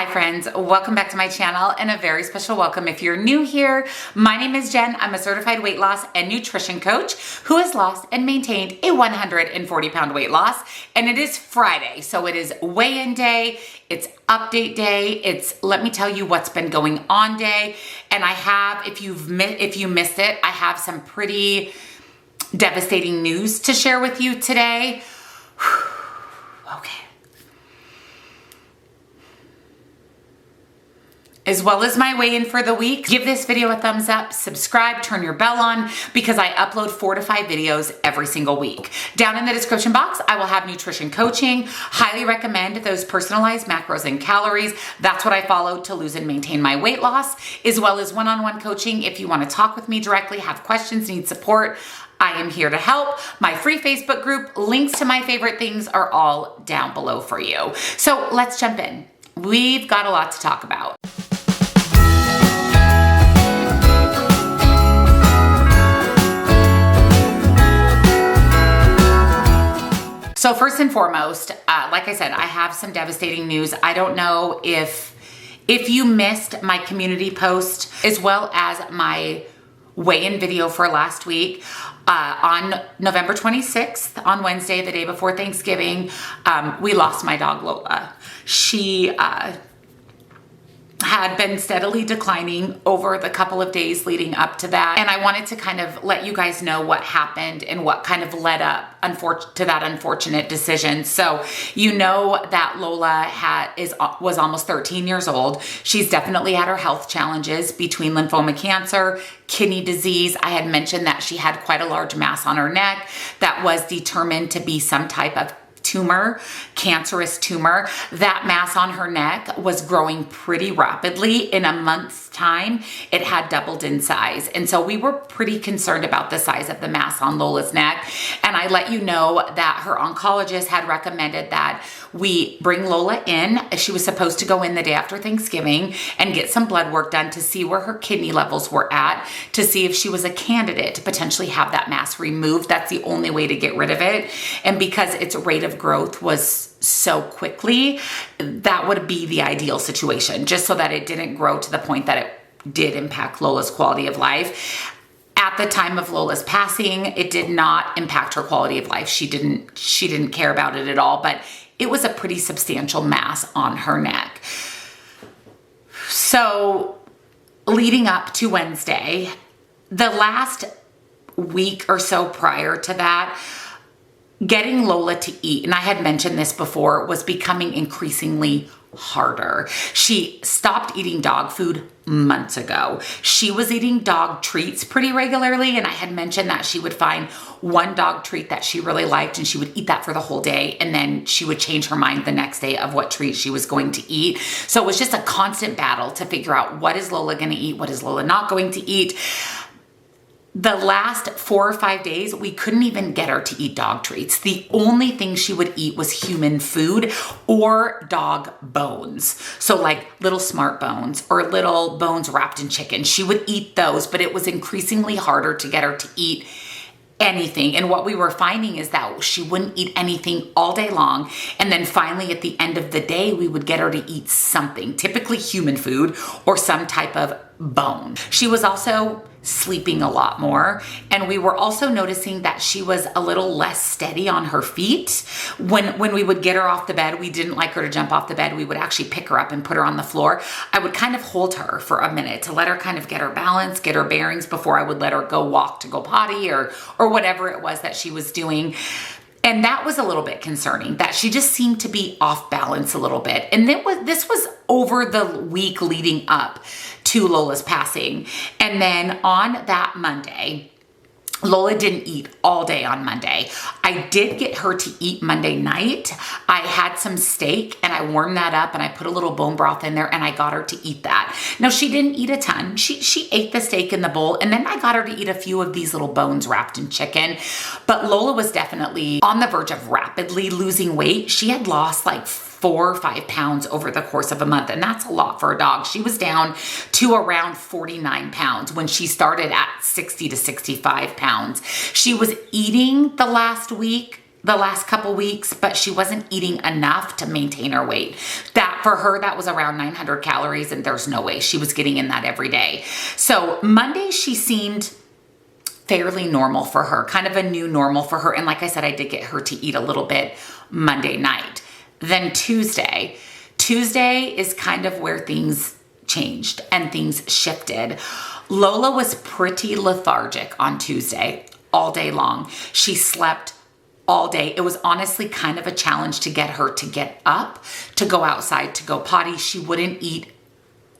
Hi friends, welcome back to my channel and a very special welcome if you're new here. My name is Jen. I'm a certified weight loss and nutrition coach who has lost and maintained a 140-pound weight loss, and it is Friday, so it is weigh-in day, it's update day, it's let me tell you what's been going on day, and I have, if you missed it, I have some pretty devastating news to share with you today. Okay. As well as my weigh-in for the week. Give this video a thumbs up, subscribe, turn your bell on, because I upload 4 to 5 videos every single week. Down in the description box, I will have nutrition coaching. Highly recommend those personalized macros and calories. That's what I follow to lose and maintain my weight loss, as well as one-on-one coaching. If you want to talk with me directly, have questions, need support, I am here to help. My free Facebook group, links to my favorite things are all down below for you. So let's jump in. We've got a lot to talk about. So first and foremost, like I said, I have some devastating news. I don't know if you missed my community post as well as my weigh-in video for last week. On November 26th, on Wednesday, the day before Thanksgiving, we lost my dog Lola. She had been steadily declining over the couple of days leading up to that. And I wanted to kind of let you guys know what happened and what kind of led up to that unfortunate decision. So you know that Lola was almost 13 years old. She's definitely had her health challenges between lymphoma cancer, kidney disease. I had mentioned that she had quite a large mass on her neck that was determined to be some type of tumor, cancerous tumor. That mass on her neck was growing pretty rapidly. In a month's time, it had doubled in size. And so we were pretty concerned about the size of the mass on Lola's neck. And I let you know that her oncologist had recommended that we bring Lola in. She was supposed to go in the day after Thanksgiving and get some blood work done to see where her kidney levels were at, to see if she was a candidate to potentially have that mass removed. That's the only way to get rid of it. And because its rate of growth was so quickly, that would be the ideal situation, just so that it didn't grow to the point that it did impact Lola's quality of life. At the time of Lola's passing, it did not impact her quality of life. She didn't care about it at all, but it was a pretty substantial mass on her neck. So leading up to Wednesday, the last week or so prior to that, getting Lola to eat, and I had mentioned this before, was becoming increasingly harder. She stopped eating dog food months ago. She was eating dog treats pretty regularly, and I had mentioned that she would find one dog treat that she really liked and she would eat that for the whole day, and then she would change her mind the next day of what treat she was going to eat. So it was just a constant battle to figure out, what is Lola going to eat, what is Lola not going to eat. The last 4 or 5 days, we couldn't even get her to eat dog treats. The only thing she would eat was human food or dog bones. So like little smart bones or little bones wrapped in chicken. She would eat those, but it was increasingly harder to get her to eat anything. And what we were finding is that she wouldn't eat anything all day long. And then finally at the end of the day, we would get her to eat something, typically human food or some type of bone. She was also sleeping a lot more. And we were also noticing that she was a little less steady on her feet. When we would get her off the bed, we didn't like her to jump off the bed. We would actually pick her up and put her on the floor. I would kind of hold her for a minute to let her kind of get her balance, get her bearings before I would let her go walk to go potty or whatever it was that she was doing. And that was a little bit concerning, that she just seemed to be off balance a little bit. And this was over the week leading up to Lola's passing. And then on that Monday, Lola didn't eat all day on Monday. I did get her to eat Monday night. I had some steak and I warmed that up and I put a little bone broth in there and I got her to eat that. Now, she didn't eat a ton. She ate the steak in the bowl, and then I got her to eat a few of these little bones wrapped in chicken. But Lola was definitely on the verge of rapidly losing weight. She had lost like 4 or 5 pounds over the course of a month, and that's a lot for a dog. She was down to around 49 pounds when she started at 60 to 65 pounds. She was eating the last week the last couple weeks, but she wasn't eating enough to maintain her weight. That for her, that was around 900 calories, and there's no way she was getting in that every day. So Monday, she seemed fairly normal for her, kind of a new normal for her. And like I said, I did get her to eat a little bit Monday night. Then Tuesday is kind of where things changed and things shifted. Lola was pretty lethargic on Tuesday all day long. She slept all day. It was honestly kind of a challenge to get her to get up, to go outside, to go potty. She wouldn't eat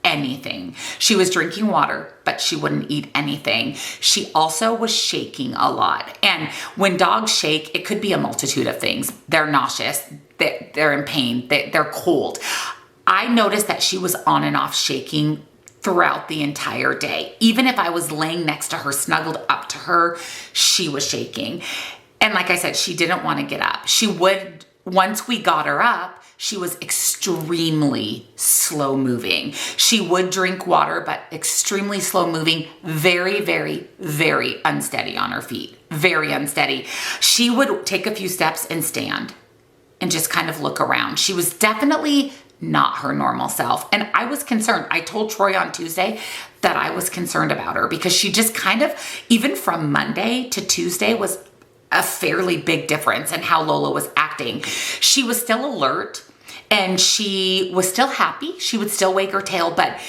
anything. She was drinking water, but she wouldn't eat anything. She also was shaking a lot. And when dogs shake, it could be a multitude of things. They're nauseous, they're in pain, they're cold. I noticed that she was on and off shaking throughout the entire day. Even if I was laying next to her, snuggled up to her, she was shaking. And like I said, she didn't want to get up. She would, once we got her up, she was extremely slow moving. She would drink water, but extremely slow moving, very, very, very unsteady on her feet, very unsteady. She would take a few steps and stand and just kind of look around. She was definitely not her normal self. And I was concerned. I told Troy on Tuesday that I was concerned about her because she just kind of, even from Monday to Tuesday, was a fairly big difference in how Lola was acting. She was still alert and she was still happy. She would still wag her tail, but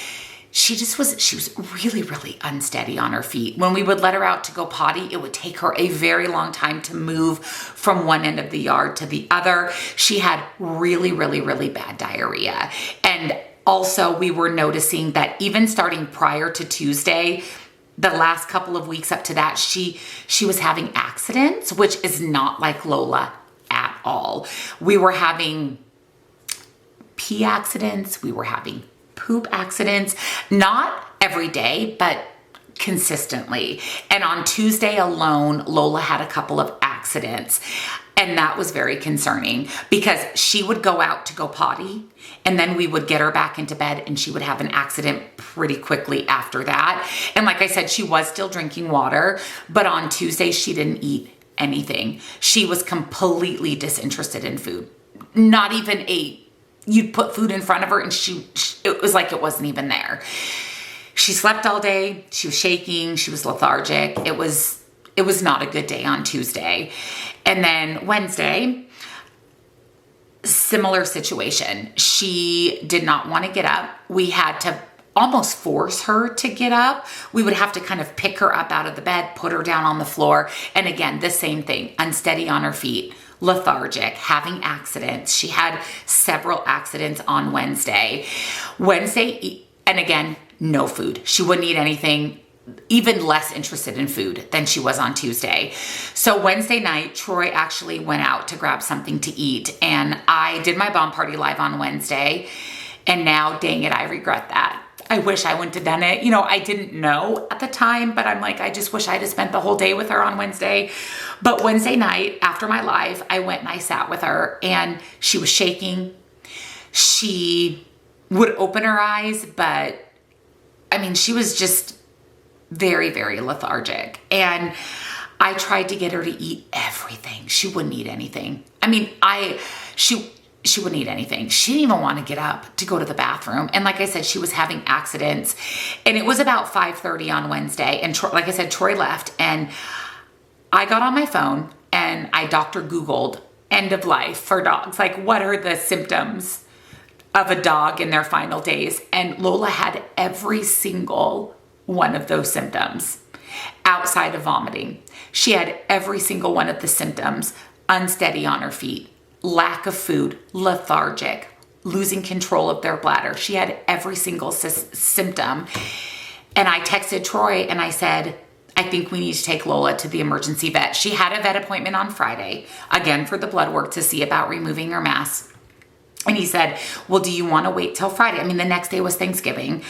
she was really, really unsteady on her feet. When we would let her out to go potty, it would take her a very long time to move from one end of the yard to the other. She had really, really, really bad diarrhea. And also we were noticing that even starting prior to Tuesday, the last couple of weeks up to that, she was having accidents, which is not like Lola at all. We were having pee accidents. We were having poop accidents, not every day, but consistently. And on Tuesday alone, Lola had a couple of accidents. And that was very concerning because she would go out to go potty and then we would get her back into bed and she would have an accident pretty quickly after that. And like I said, she was still drinking water, but on Tuesday, she didn't eat anything. She was completely disinterested in food. Not even you'd put food in front of her and it was like it wasn't even there. She slept all day. She was shaking. She was lethargic. It was not a good day on Tuesday. And then Wednesday, similar situation. She did not want to get up. We had to almost force her to get up. We would have to kind of pick her up out of the bed, put her down on the floor. And again, the same thing, unsteady on her feet, lethargic, having accidents. She had several accidents on Wednesday. And again, no food. She wouldn't eat anything, even less interested in food than she was on Tuesday. So Wednesday night, Troy actually went out to grab something to eat. And I did my bomb party live on Wednesday. And now, dang it, I regret that. I wish I wouldn't have done it. You know, I didn't know at the time, but I'm like, I just wish I'd have spent the whole day with her on Wednesday. But Wednesday night, after my live, I went and I sat with her and she was shaking. She would open her eyes, but I mean, she was just very, very lethargic. And I tried to get her to eat everything. She wouldn't eat anything. I mean, she wouldn't eat anything. She didn't even want to get up to go to the bathroom. And like I said, she was having accidents. And it was about 5:30 on Wednesday. And like I said, Troy left. And I got on my phone and I Dr. Googled end of life for dogs. Like, what are the symptoms of a dog in their final days? And Lola had every single one of those symptoms outside of vomiting. She had every single one of the symptoms: unsteady on her feet, lack of food, lethargic, losing control of their bladder. She had every single symptom. And I texted Troy and I said, I think we need to take Lola to the emergency vet. She had a vet appointment on Friday, again for the blood work to see about removing her mass. And he said, well, do you want to wait till Friday? I mean, the next day was Thanksgiving.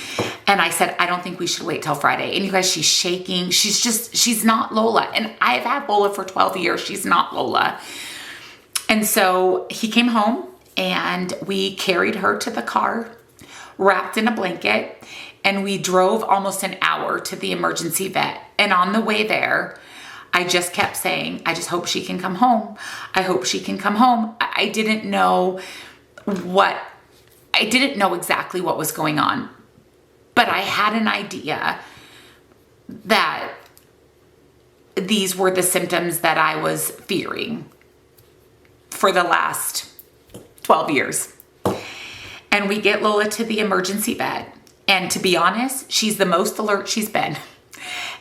And I said, I don't think we should wait till Friday. And you guys, she's shaking. She's not Lola. And I've had Lola for 12 years. She's not Lola. And so he came home and we carried her to the car, wrapped in a blanket, and we drove almost an hour to the emergency vet. And on the way there, I just kept saying, I just hope she can come home. I hope she can come home. I didn't know exactly what was going on, but I had an idea that these were the symptoms that I was fearing for the last 12 years. And we get Lola to the emergency vet. And to be honest, she's the most alert she's been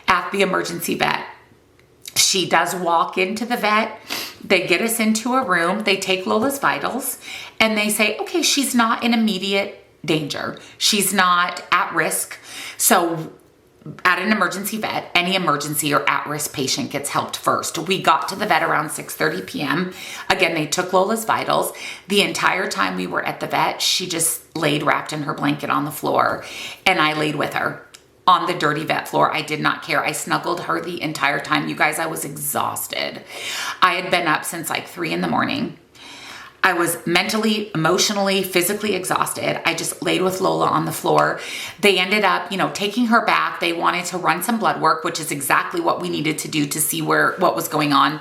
at the emergency vet. She does walk into the vet. They get us into a room. They take Lola's vitals and they say, okay, she's not in immediate danger. She's not at risk. So at an emergency vet, any emergency or at-risk patient gets helped first. We got to the vet around 6:30 p.m. Again, they took Lola's vitals. The entire time we were at the vet, she just laid wrapped in her blanket on the floor, and I laid with her on the dirty vet floor. I did not care. I snuggled her the entire time. You guys, I was exhausted. I had been up since like 3 a.m. I was mentally, emotionally, physically exhausted. I just laid with Lola on the floor. They ended up, taking her back. They wanted to run some blood work, which is exactly what we needed to do to see what was going on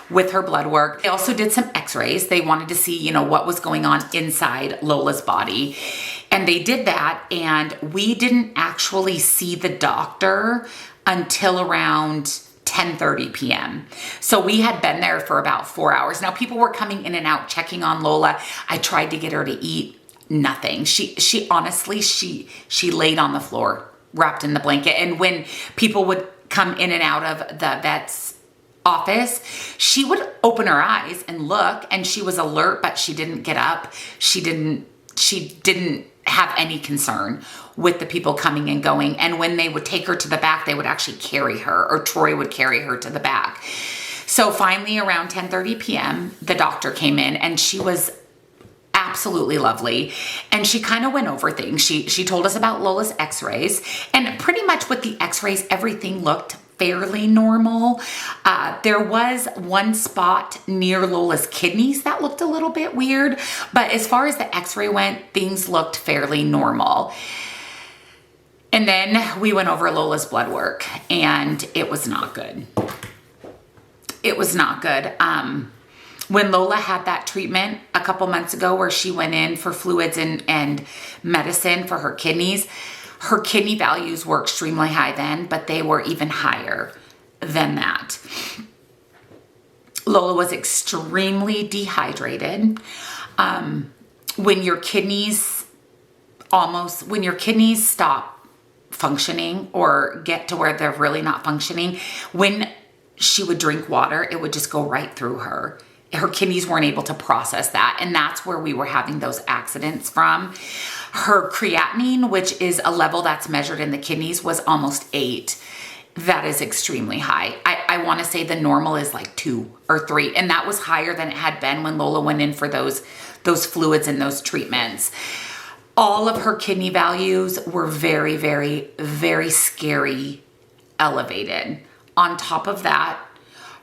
with her blood work. They also did some x-rays. They wanted to see, what was going on inside Lola's body. And they did that, and we didn't actually see the doctor until around 10:30 p.m. So we had been there for about 4 hours. Now people were coming in and out, checking on Lola. I tried to get her to eat, nothing. She honestly, she laid on the floor, wrapped in the blanket. And when people would come in and out of the vet's office, she would open her eyes and look, and she was alert, but she didn't get up. She didn't have any concern with the people coming and going. And when they would take her to the back, they would actually carry her, or Troy would carry her to the back. So finally around 10:30 p.m., the doctor came in, and she was absolutely lovely. And she kind of went over things. She told us about Lola's x-rays, and pretty much with the x-rays, everything looked fairly normal. There was one spot near Lola's kidneys that looked a little bit weird, but as far as the x-ray went, things looked fairly normal. And then we went over Lola's blood work, and it was not good. It was not good. When Lola had that treatment a couple months ago where she went in for fluids and medicine for her kidney values were extremely high then, but they were even higher than that. Lola was extremely dehydrated. When your kidneys stop functioning or get to where they're really not functioning, when she would drink water, it would just go right through her. Her kidneys weren't able to process that, and that's where we were having those accidents from. Her creatinine, which is a level that's measured in the kidneys, was almost 8. That is extremely high. I want to say the normal is like 2 or 3, and that was higher than it had been when Lola went in for those fluids and those treatments. All of her kidney values were very, very, very scary elevated. On top of that,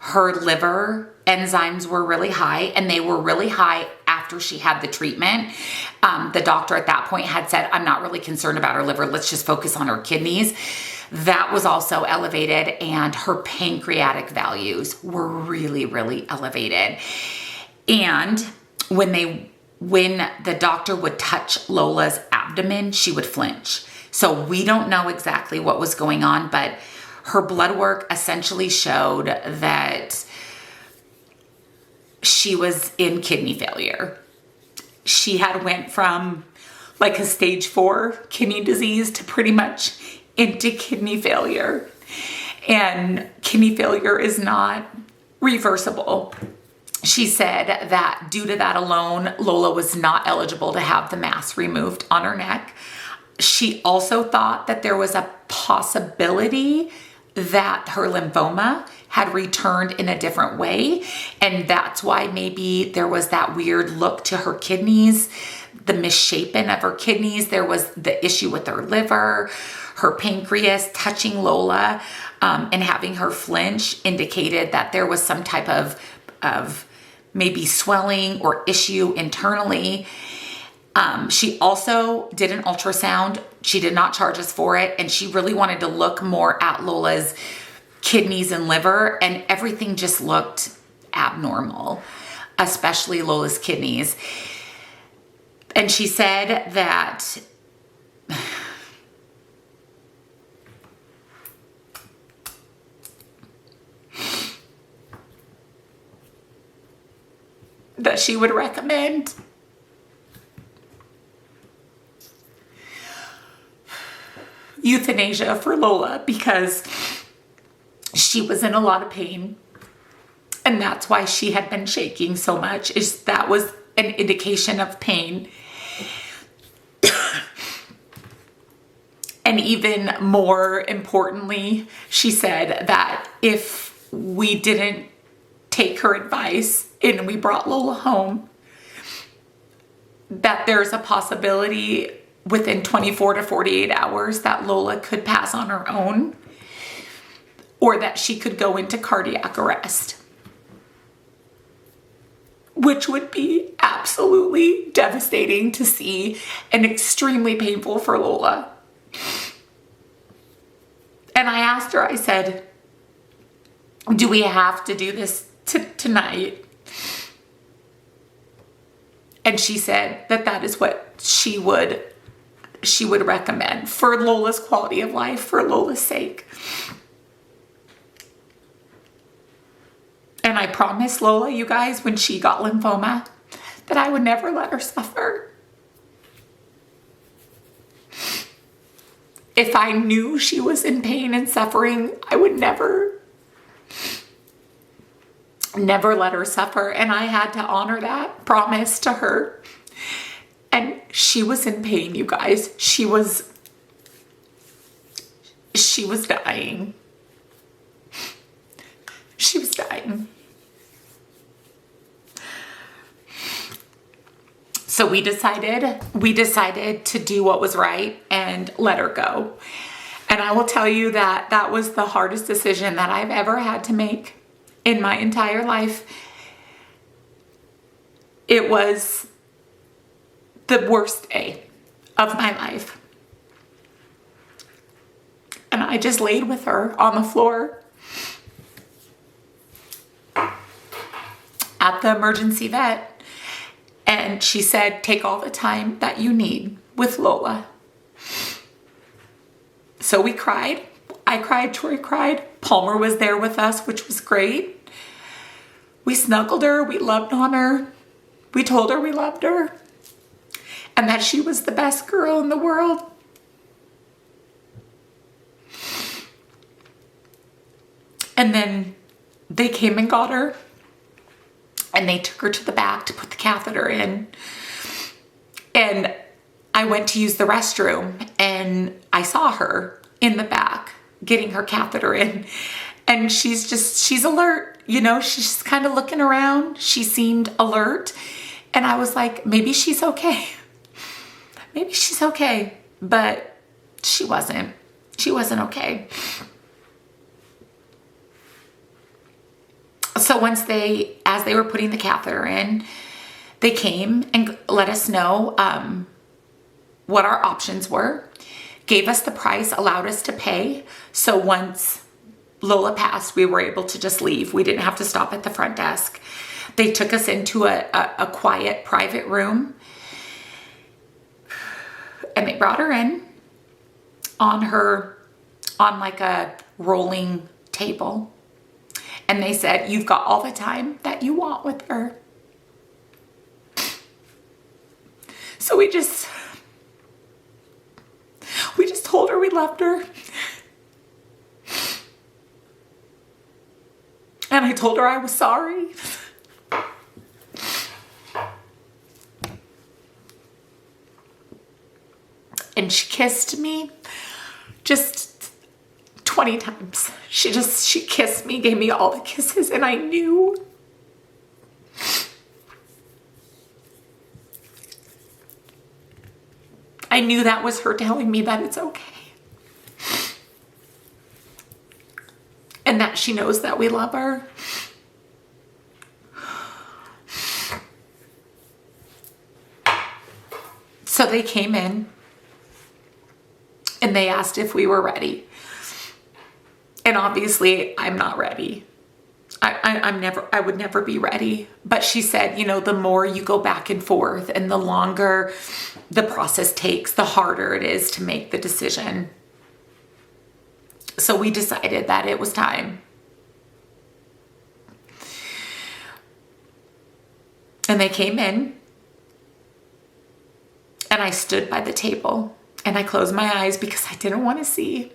her liver enzymes were really high, and they were really high after she had the treatment. The doctor at that point had said, I'm not really concerned about her liver. Let's just focus on her kidneys. That was also elevated, and her pancreatic values were really, really elevated. And when the doctor would touch Lola's abdomen, she would flinch. So we don't know exactly what was going on, but her blood work essentially showed that she was in kidney failure. She had went from like a stage 4 kidney disease to pretty much into kidney failure. And kidney failure is not reversible. She said that due to that alone, Lola was not eligible to have the mass removed on her neck. She also thought that there was a possibility that her lymphoma had returned in a different way, and that's why maybe there was that weird look to her kidneys, the misshapen of her kidneys. There was the issue with her liver, her pancreas. Touching Lola and having her flinch indicated that there was some type of maybe swelling or issue internally. She also did an ultrasound. She did not charge us for it, and she really wanted to look more at Lola's kidneys and liver, and everything just looked abnormal, especially Lola's kidneys. And she said that she would recommend euthanasia for Lola because she was in a lot of pain, and that's why she had been shaking so much. That was an indication of pain. And even more importantly, she said that if we didn't take her advice and we brought Lola home, that there's a possibility within 24 to 48 hours that Lola could pass on her own, or that she could go into cardiac arrest, which would be absolutely devastating to see and extremely painful for Lola. And I asked her, I said, do we have to do this tonight? And she said that that is what she would recommend for Lola's quality of life, for Lola's sake. And I promised Lola, you guys, when she got lymphoma, that I would never let her suffer. If I knew she was in pain and suffering, I would never let her suffer. And I had to honor that promise to her. And she was in pain, you guys. She was dying. She was dying. So we decided to do what was right and let her go. And I will tell you that that was the hardest decision that I've ever had to make in my entire life. It was the worst day of my life. And I just laid with her on the floor at the emergency vet. And she said, take all the time that you need with Lola. So we cried. I cried, Troy cried. Palmer was there with us, which was great. We snuggled her, we loved on her. We told her we loved her and that she was the best girl in the world. And then they came and got her. And they took her to the back to put the catheter in. And I went to use the restroom and I saw her in the back getting her catheter in. And she's alert, you know, she's just kind of looking around. She seemed alert. And I was like, maybe she's okay. Maybe she's okay. But she wasn't. She wasn't okay. So as they were putting the catheter in, they came and let us know what our options were, gave us the price, allowed us to pay. So once Lola passed, we were able to just leave. We didn't have to stop at the front desk. They took us into a quiet, private room, and they brought her in on like a rolling table. And they said, you've got all the time that you want with her. So we just told her we loved her. And I told her I was sorry. And she kissed me just 20 times. She kissed me, gave me all the kisses, and I knew that was her telling me that it's okay. And that she knows that we love her. So they came in and they asked if we were ready. And obviously I'm not ready. I would never be ready. But she said, you know, the more you go back and forth and the longer the process takes, the harder it is to make the decision. So we decided that it was time. And they came in and I stood by the table and I closed my eyes because I didn't want to see.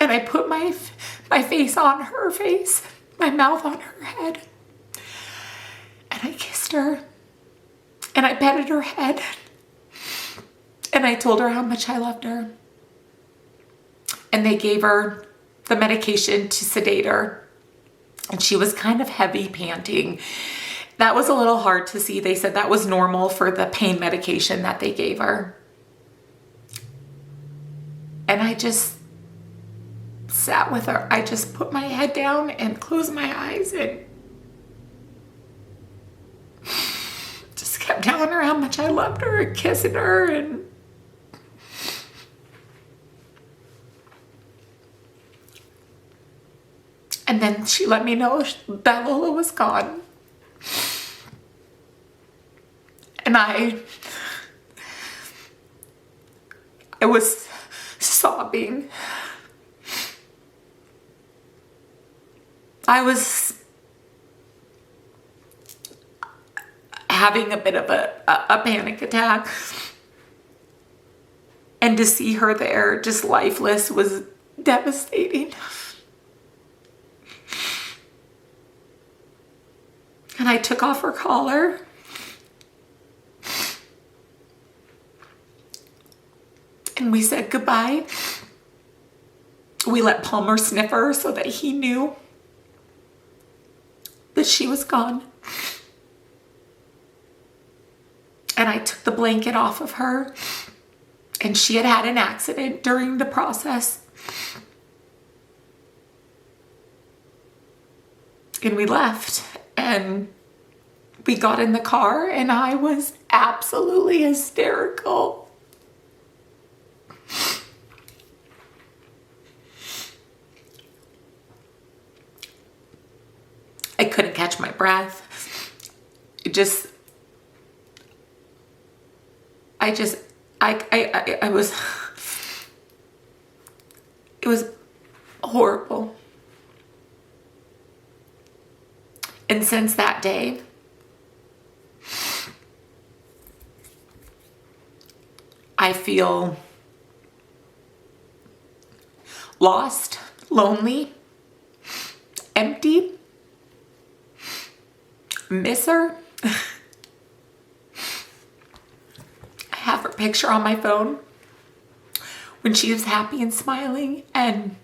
And I put my face on her face, my mouth on her head. And I kissed her. And I petted her head. And I told her how much I loved her. And they gave her the medication to sedate her. And she was kind of heavy, panting. That was a little hard to see. They said that was normal for the pain medication that they gave her. And I just sat with her. I just put my head down and closed my eyes and just kept telling her how much I loved her and kissing her. And then she let me know that Lola was gone. And I was sobbing. I was having a bit of a panic attack. And to see her there, just lifeless, was devastating. And I took off her collar. And we said goodbye. We let Palmer sniff her so that he knew that she was gone. And I took the blanket off of her. And she had had an accident during the process. And we left. And we got in the car and I was absolutely hysterical. I couldn't catch my breath. It was horrible. And since that day, I feel lost, lonely, empty, miss her. I have her picture on my phone when she was happy and smiling, and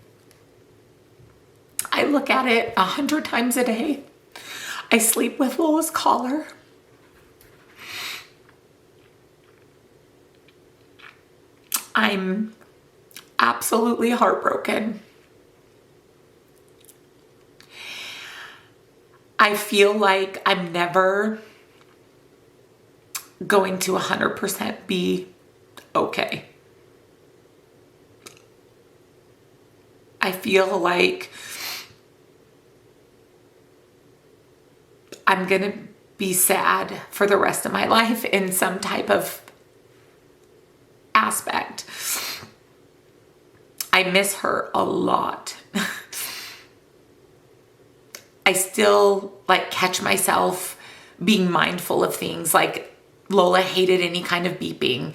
I look at it 100 times a day. I sleep with Lola's collar. I'm absolutely heartbroken. I feel like I'm never going to 100% be okay. I feel like I'm gonna be sad for the rest of my life in some type of aspect. I miss her a lot. I still catch myself being mindful of things. Like Lola hated any kind of beeping,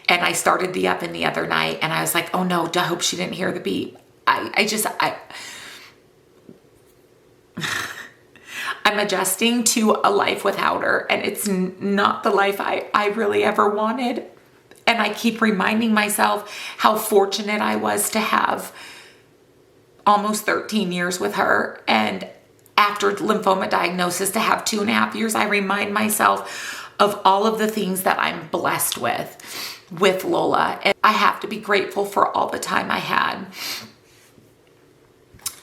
and I started the oven the other night and I was like, oh no, I hope she didn't hear the beep. I'm adjusting to a life without her, and it's not the life I really ever wanted. And I keep reminding myself how fortunate I was to have almost 13 years with her. And after lymphoma diagnosis, to have 2.5 years, I remind myself of all of the things that I'm blessed with Lola. And I have to be grateful for all the time I had.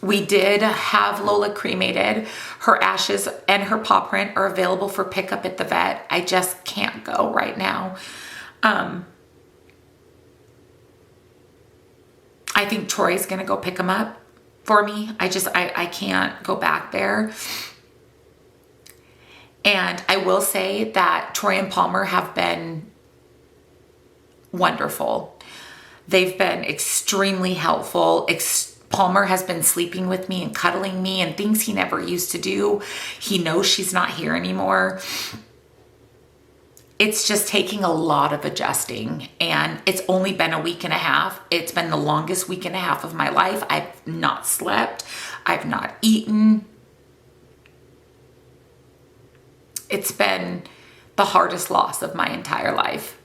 We did have Lola cremated. Her ashes and her paw print are available for pickup at the vet. I just can't go right now. I think Troy's gonna go pick him up for me. I can't go back there. And I will say that Troy and Palmer have been wonderful. They've been extremely helpful. Palmer has been sleeping with me and cuddling me and things he never used to do. He knows she's not here anymore. It's just taking a lot of adjusting, and it's only been a week and a half. It's been the longest week and a half of my life. I've not slept. I've not eaten. It's been the hardest loss of my entire life.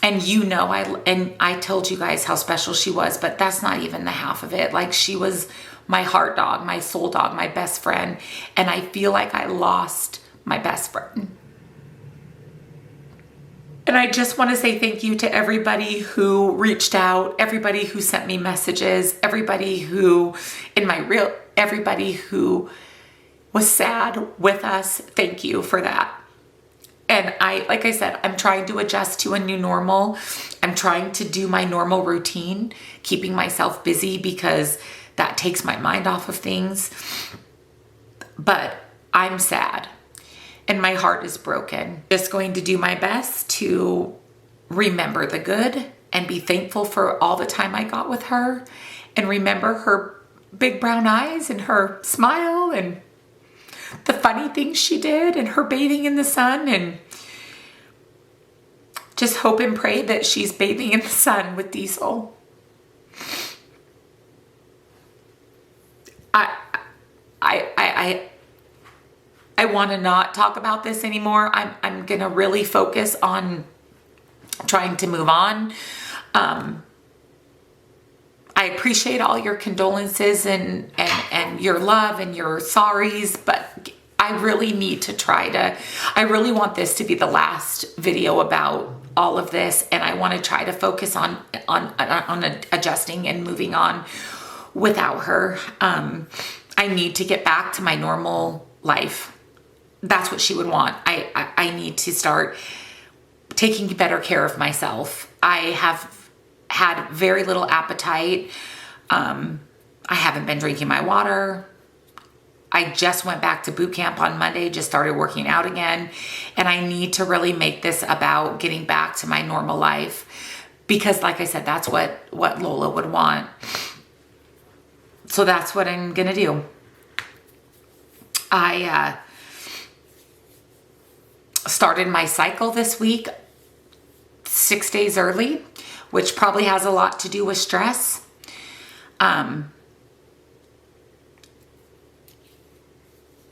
And you know, I told you guys how special she was, but that's not even the half of it. Like, she was my heart dog, my soul dog, my best friend. And I feel like I lost my best friend. And I just want to say thank you to everybody who reached out, everybody who sent me messages, everybody who was sad with us. Thank you for that. And like I said, I'm trying to adjust to a new normal. I'm trying to do my normal routine, keeping myself busy because that takes my mind off of things. But I'm sad and my heart is broken. Just going to do my best to remember the good and be thankful for all the time I got with her, and remember her big brown eyes and her smile and the funny things she did and her bathing in the sun, and just hope and pray that she's bathing in the sun with Diesel. I want to not talk about this anymore. I'm going to really focus on trying to move on. I appreciate all your condolences and your love and your sorries, but I really need to I really want this to be the last video about all of this, and I want to try to focus on adjusting and moving on without her. I need to get back to my normal life. That's what she would want. I need to start taking better care of myself. I have had very little appetite. I haven't been drinking my water. I just went back to boot camp on Monday, just started working out again. And I need to really make this about getting back to my normal life, because like I said, that's what Lola would want. So that's what I'm gonna do. I started my cycle this week 6 days early, which probably has a lot to do with stress.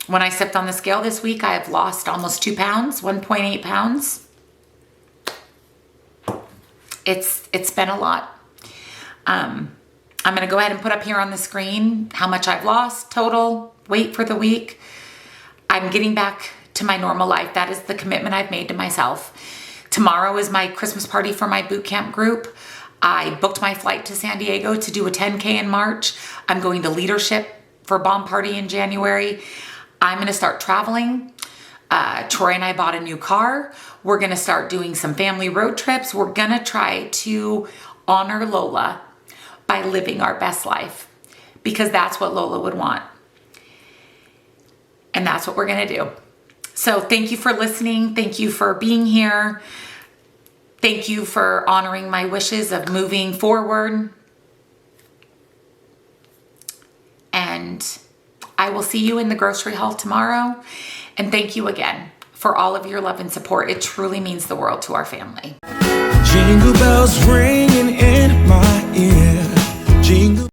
When I stepped on the scale this week, I have lost almost 2 pounds, 1.8 pounds. It's been a lot. I'm gonna go ahead and put up here on the screen how much I've lost, total weight for the week. I'm getting back to my normal life. That is the commitment I've made to myself. Tomorrow is my Christmas party for my boot camp group. I booked my flight to San Diego to do a 10K in March. I'm going to leadership for a bomb party in January. I'm gonna start traveling. Troy and I bought a new car. We're gonna start doing some family road trips. We're gonna try to honor Lola by living our best life, because that's what Lola would want. And that's what we're gonna do. So thank you for listening. Thank you for being here. Thank you for honoring my wishes of moving forward. And I will see you in the grocery haul tomorrow. And thank you again for all of your love and support. It truly means the world to our family. Jingle bells ring.